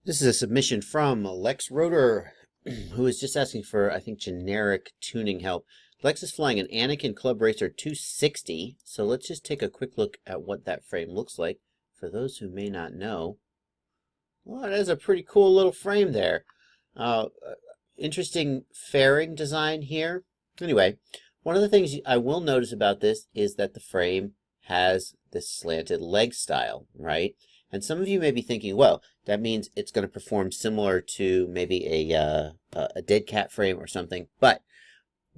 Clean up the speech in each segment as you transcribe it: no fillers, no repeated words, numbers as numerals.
This is a submission from LexRotor, who is just asking for, I think, generic tuning help. Lex is flying an Anakin Club Racer 260, so let's just take a quick look at what that frame looks like. For those who may not know, well, it is a pretty cool little frame there. Uh, Interesting fairing design here. Anyway, one of the things I will notice about this is that the frame has this slanted leg style, right? And some of you may be thinking, well, that means it's going to perform similar to maybe a dead cat frame or something. But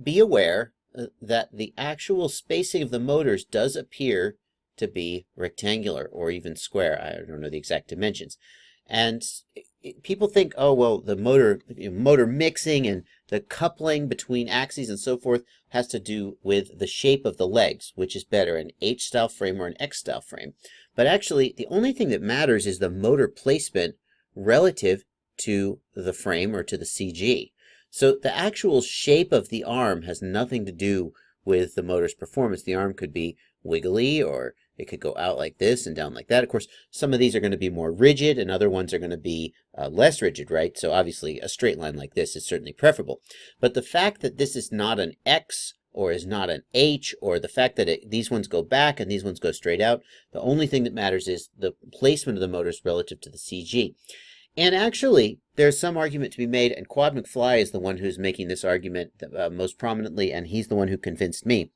be aware that the actual spacing of the motors does appear to be rectangular or even square. I don't know the exact dimensions. And people think, oh, well, the motor mixing and the coupling between axes and so forth has to do with the shape of the legs, which is better, an H-style frame or an X-style frame. But actually, the only thing that matters is the motor placement relative to the frame or to the CG. So the actual shape of the arm has nothing to do with the motor's performance. The arm could be wiggly, or it could go out like this and down like that. Of course, some of these are going to be more rigid and other ones are going to be less rigid, right? So obviously a straight line like this is certainly preferable. But the fact that this is not an X or is not an H, or the fact that these ones go back and these ones go straight out, the only thing that matters is the placement of the motors relative to the CG. And actually, there's some argument to be made, and Quad McFly is the one who's making this argument most prominently, and he's the one who convinced me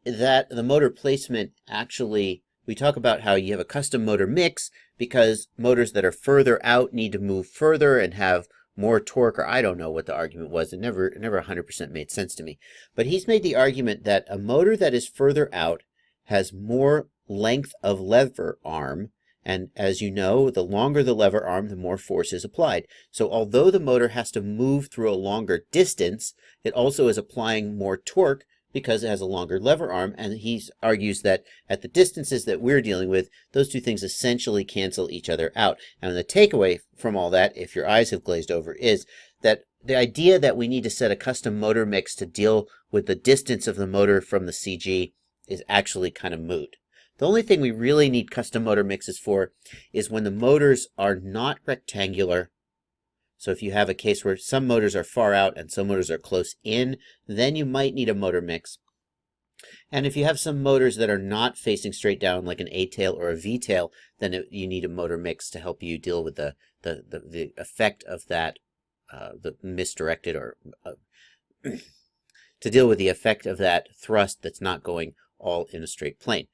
that the motor placement actually, we talk about how you have a custom motor mix because motors that are further out need to move further and have more torque, or I don't know what the argument was. It never 100% made sense to me. But he's made the argument that a motor that is further out has more length of lever arm. And as you know, the longer the lever arm, the more force is applied. So although the motor has to move through a longer distance, it also is applying more torque because it has a longer lever arm, and he argues that at the distances that we're dealing with, those two things essentially cancel each other out. And the takeaway from all that, if your eyes have glazed over, is that the idea that we need to set a custom motor mix to deal with the distance of the motor from the CG is actually kind of moot. The only thing we really need custom motor mixes for is when the motors are not rectangular. So if you have a case where some motors are far out and some motors are close in, then you might need a motor mix. And if you have some motors that are not facing straight down, like an A-tail or a V-tail, then you need a motor mix to help you deal with the effect of that, the misdirected, or to deal with the effect of that thrust that's not going all in a straight plane.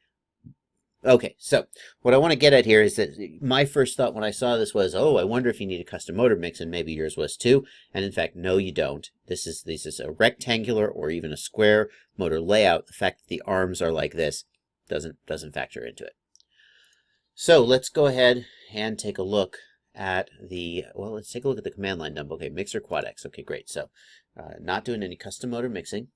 Okay, so what I want to get at here is that my first thought when I saw this was, oh, I wonder if you need a custom motor mix, and maybe yours was too. And in fact, no, you don't. This is a rectangular or even a square motor layout. The fact that the arms are like this doesn't factor into it. So let's go ahead and take a look at let's take a look at the command line dump. Okay, mixer quad X. Okay, great. So not doing any custom motor mixing.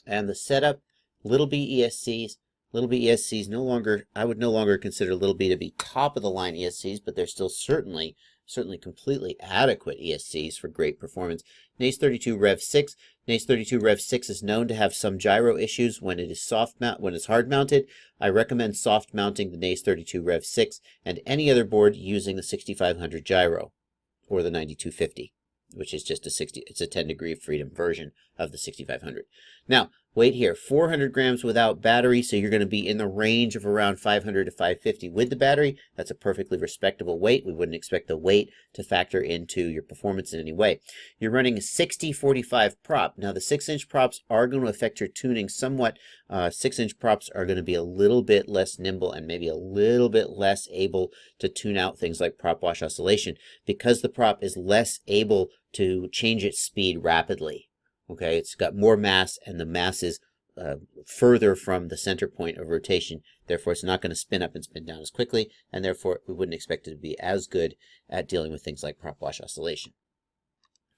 And the setup, little b ESCs. Little b ESCs I would no longer consider little b to be top of the line ESCs, but they're still certainly completely adequate ESCs for great performance. NACE 32 Rev 6. NACE 32 Rev 6 is known to have some gyro issues when it is when it's hard mounted. I recommend soft mounting the NACE 32 Rev 6 and any other board using the 6500 gyro or the 9250, which is just it's a 10-degree of freedom version of the 6500. Now, weight here, 400 grams without battery, so you're going to be in the range of around 500 to 550 with the battery. That's a perfectly respectable weight. We wouldn't expect the weight to factor into your performance in any way. You're running a 60-45 prop. Now, the 6-inch props are going to affect your tuning somewhat. 6-inch props are going to be a little bit less nimble and maybe a little bit less able to tune out things like prop wash oscillation because the prop is less able to change its speed rapidly. Okay, it's got more mass, and the mass is further from the center point of rotation. Therefore, it's not going to spin up and spin down as quickly, and therefore, we wouldn't expect it to be as good at dealing with things like prop wash oscillation.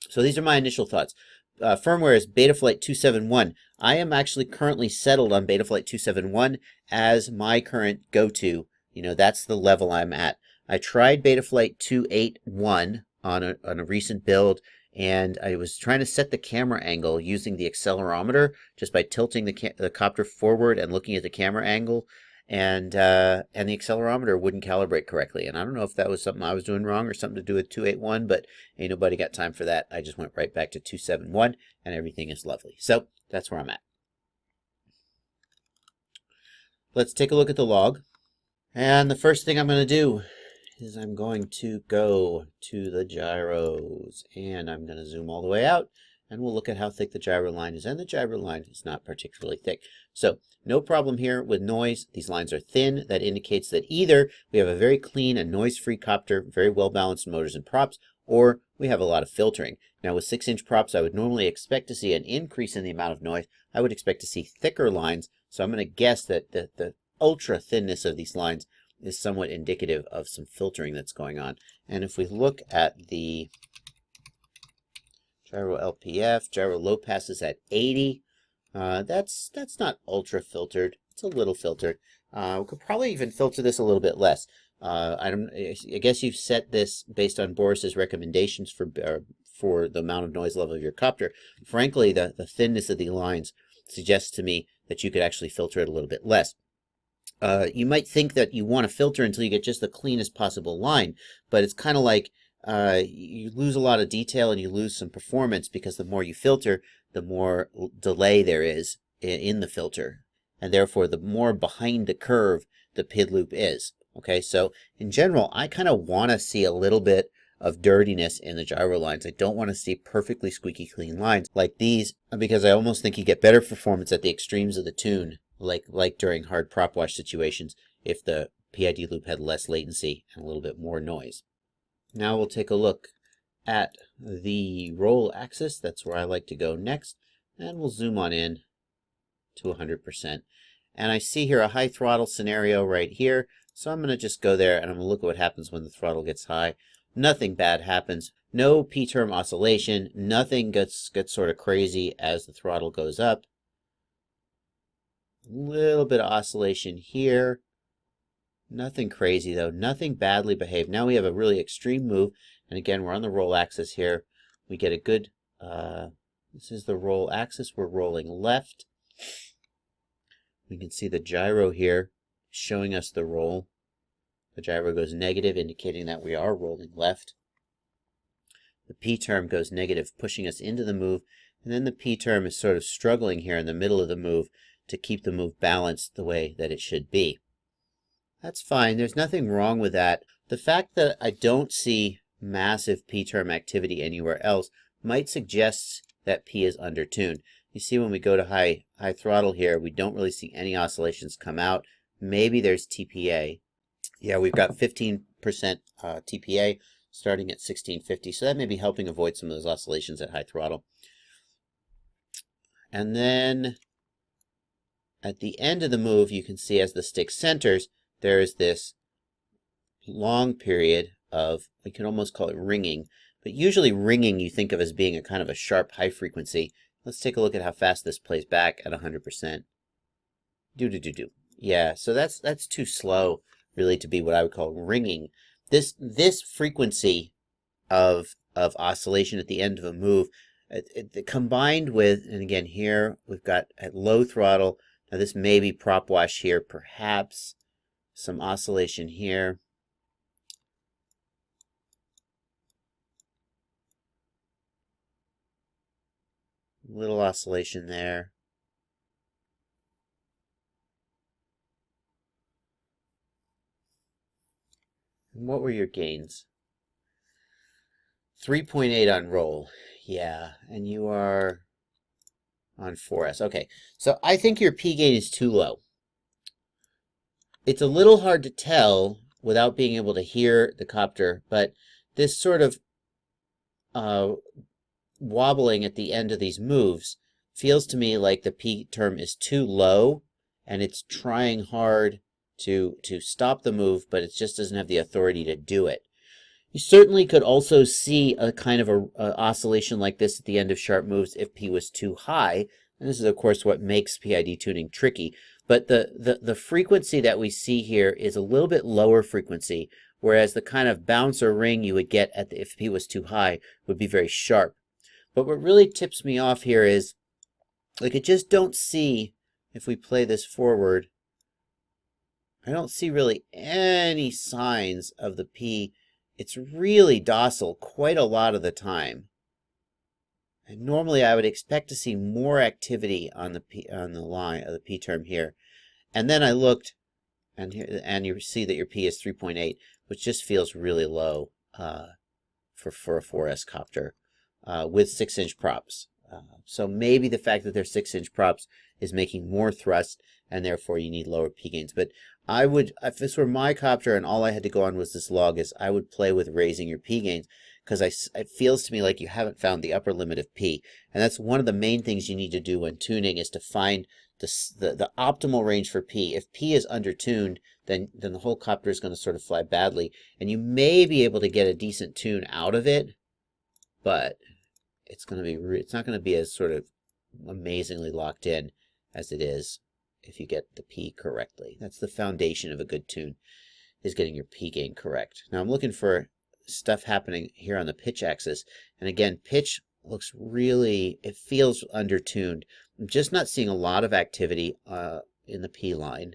So these are my initial thoughts. Firmware is Betaflight 271. I am actually currently settled on Betaflight 271 as my current go-to. You know, that's the level I'm at. I tried Betaflight 281 on a recent build, and I was trying to set the camera angle using the accelerometer just by tilting the copter forward and looking at the camera angle. and the accelerometer wouldn't calibrate correctly. And I don't know if that was something I was doing wrong or something to do with 281, but ain't nobody got time for that. I just went right back to 271, and everything is lovely. So that's where I'm at. Let's take a look at the log. And the first thing I'm going to do is I'm going to go to the gyros, and I'm going to zoom all the way out, and we'll look at how thick the gyro line is. And the gyro line is not particularly thick. So no problem here with noise. These lines are thin. That indicates that either we have a very clean and noise-free copter, very well-balanced motors and props, or we have a lot of filtering. Now with 6-inch props, I would normally expect to see an increase in the amount of noise. I would expect to see thicker lines. So I'm going to guess that the ultra thinness of these lines is somewhat indicative of some filtering that's going on. And if we look at the gyro LPF, gyro low pass is at 80. That's not ultra filtered. It's a little filtered. We could probably even filter this a little bit less. I guess you've set this based on Boris's recommendations for the amount of noise level of your copter. Frankly, the thinness of the lines suggests to me that you could actually filter it a little bit less. You might think that you want to filter until you get just the cleanest possible line, but it's kind of like you lose a lot of detail and you lose some performance, because the more you filter, the more delay there is in the filter, and therefore the more behind the curve the PID loop is. Okay, so in general, I kind of want to see a little bit of dirtiness in the gyro lines. I don't want to see perfectly squeaky clean lines like these, because I almost think you get better performance at the extremes of the tune, like during hard prop wash situations, if the PID loop had less latency and a little bit more noise. Now we'll take a look at the roll axis. That's where I like to go next, and we'll zoom on in to 100%. And I see here a high throttle scenario right here, so I'm going to just go there and I'm going to look at what happens when the throttle gets high. Nothing bad happens. No P-term oscillation. Nothing gets sort of crazy as the throttle goes up. A little bit of oscillation here. Nothing crazy though. Nothing badly behaved. Now we have a really extreme move, and again we're on the roll axis here. We get a good. This is the roll axis. We're rolling left. We can see the gyro here showing us the roll. The gyro goes negative, indicating that we are rolling left. The P term goes negative, pushing us into the move, and then the P term is sort of struggling here in the middle of the move to keep the move balanced the way that it should be. That's fine. There's nothing wrong with that. The fact that I don't see massive P term activity anywhere else might suggest that P is undertuned. You see when we go to high throttle here, we don't really see any oscillations come out. Maybe there's TPA. Yeah, we've got 15% TPA starting at 1650, so that may be helping avoid some of those oscillations at high throttle. And then at the end of the move, you can see as the stick centers, there is this long period of, we can almost call it ringing, but usually ringing you think of as being a kind of a sharp high frequency. Let's take a look at how fast this plays back at 100%. Do. Yeah, so that's too slow really to be what I would call ringing. This frequency of oscillation at the end of a move, combined with, and again here we've got at low throttle, now this may be prop wash here, perhaps some oscillation here. Little oscillation there. And what were your gains? 3.8 on roll. Yeah, and you are on 4S. Okay, so I think your P gain is too low. It's a little hard to tell without being able to hear the copter, but this sort of wobbling at the end of these moves feels to me like the P term is too low, and it's trying hard to stop the move, but it just doesn't have the authority to do it. You certainly could also see a kind of a oscillation like this at the end of sharp moves if P was too high, and this is of course what makes PID tuning tricky. But the frequency that we see here is a little bit lower frequency, whereas the kind of bounce or ring you would get at if P was too high would be very sharp. But what really tips me off here is, like, I just don't see, if we play this forward, I don't see really any signs of the P. It's really docile quite a lot of the time. And normally I would expect to see more activity on the P, on the line of the P term here. And then I looked, and you see that your P is 3.8, which just feels really low for a 4S copter with 6-inch props. So maybe the fact that they're 6-inch props is making more thrust, and therefore you need lower P gains. But I would, if this were my copter and all I had to go on was this log, is I would play with raising your P gains, because it feels to me like you haven't found the upper limit of P. And that's one of the main things you need to do when tuning, is to find the optimal range for P. If P is undertuned, then the whole copter is going to sort of fly badly. And you may be able to get a decent tune out of it, but it's going to be it's not going to be as sort of amazingly locked in as it is if you get the P correctly. That's the foundation of a good tune, is getting your P gain correct. Now I'm looking for stuff happening here on the pitch axis, and again, pitch looks really, it feels undertuned. I'm just not seeing a lot of activity in the P line.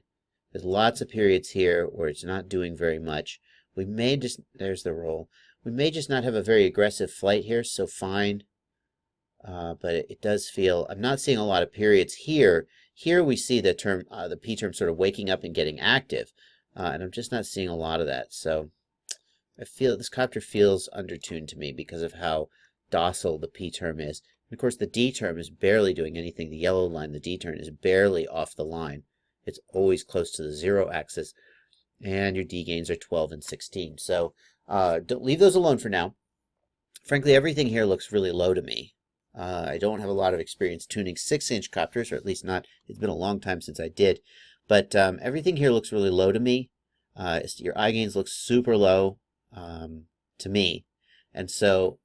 There's lots of periods here where it's not doing very much. We may just, there's the roll. We may just not have a very aggressive flight here, so fine. But it does feel, I'm not seeing a lot of periods here. Here we see the term, the P term sort of waking up and getting active. And I'm just not seeing a lot of that. So I feel this copter feels undertuned to me because of how docile the P term is. And of course the D term is barely doing anything. The yellow line, the D term, is barely off the line. It's always close to the 0 axis. And your D gains are 12 and 16. So don't leave those alone for now. Frankly, everything here looks really low to me. I don't have a lot of experience tuning 6-inch copters, or at least not. It's been a long time since I did. But everything here looks really low to me. Your I gains look super low to me. And so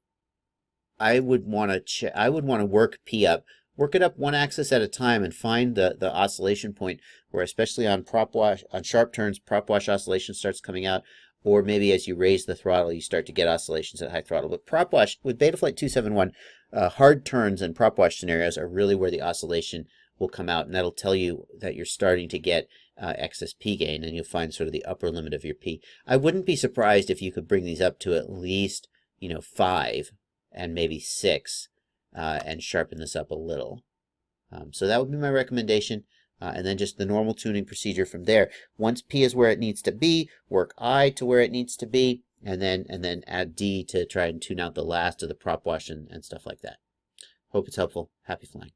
I would want to work P up. Work it up one axis at a time and find the oscillation point where, especially on prop wash, on sharp turns, prop wash oscillation starts coming out, or maybe as you raise the throttle, you start to get oscillations at high throttle. But prop wash, with Betaflight 271, hard turns and prop wash scenarios are really where the oscillation will come out, and that'll tell you that you're starting to get excess P gain, and you'll find sort of the upper limit of your P. I wouldn't be surprised if you could bring these up to at least, 5 and maybe 6. And sharpen this up a little. So that would be my recommendation. And then just the normal tuning procedure from there. Once P is where it needs to be, work I to where it needs to be, and then add D to try and tune out the last of the prop wash and stuff like that. Hope it's helpful. Happy flying.